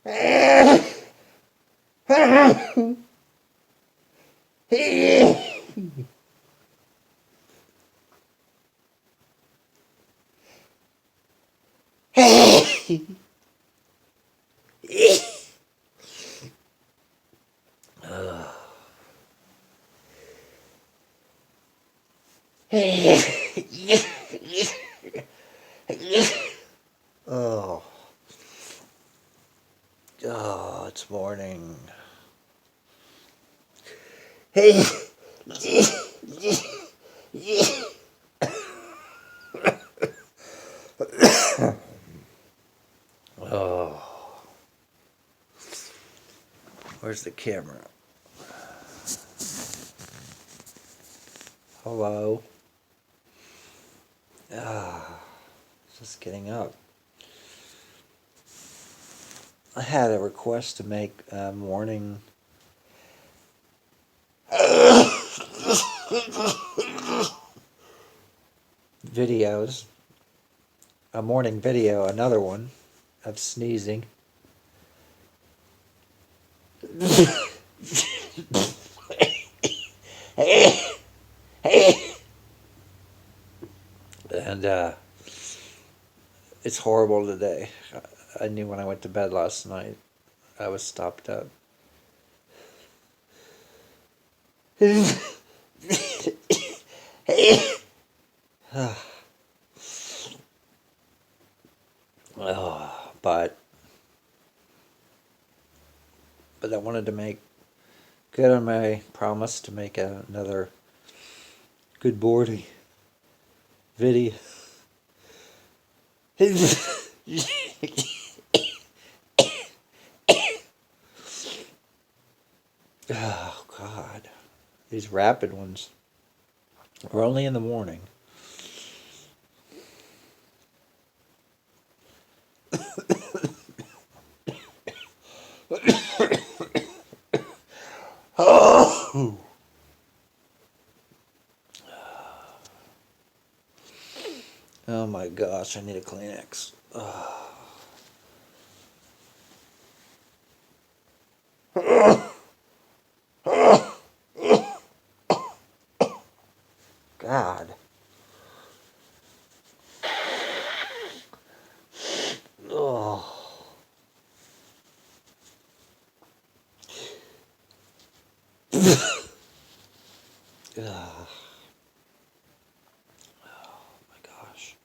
Oh, oh, it's morning. Oh, where's the camera? Hello. Ah, just getting up. I had a request to make a morning videos. A morning video, another one of sneezing. And it's horrible today. I knew when I went to bed last night I was stopped up. Oh, but I wanted to make good on my promise to make another good boarding video. Oh God, these rapid ones. We're only in the morning. Oh. Oh my gosh, I need a Kleenex. God. Oh. Oh my gosh.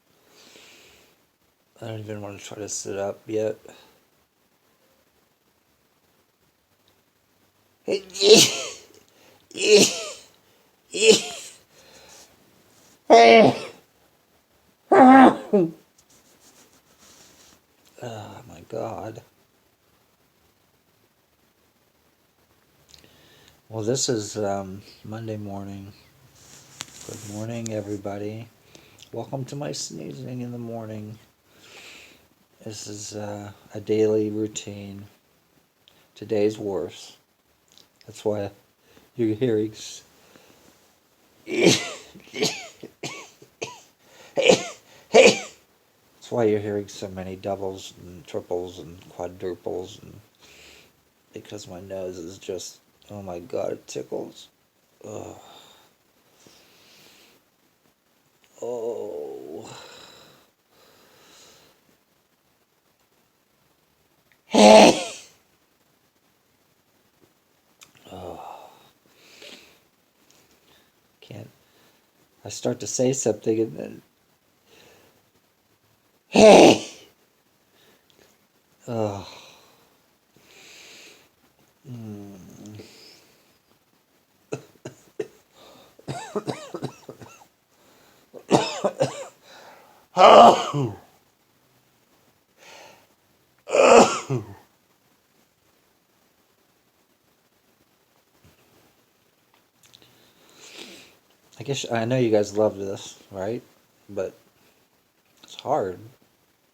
I don't even want to try to sit up yet. Oh my God. Well, this is Monday morning. Good morning, everybody. Welcome to my sneezing in the morning. This is a daily routine. Today's worse. That's why you're hearing. That's why you're hearing so many doubles and triples and quadruples, and because my nose is just, oh my God, it tickles. Ugh. Oh. Oh. Can't. I start to say something and then. Oh. Mm. Oh. Oh. I guess I know you guys love this, right? But it's hard.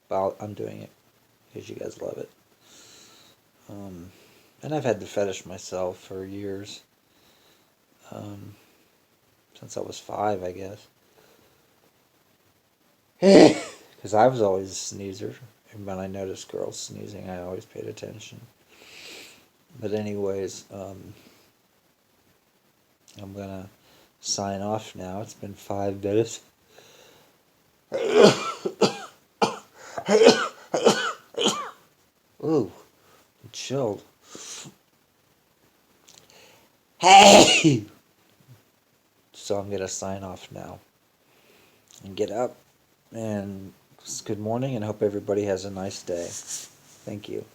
But I'm doing it because you guys love it. And I've had the fetish myself for years. Since I was 5, I guess. Because I was always a sneezer And when I noticed girls sneezing, I always paid attention. But anyways, I'm gonna sign off now. It's been 5 minutes. Ooh, I'm chilled. Hey! So I'm gonna sign off now and get up. And good morning, and hope everybody has a nice day. Thank you.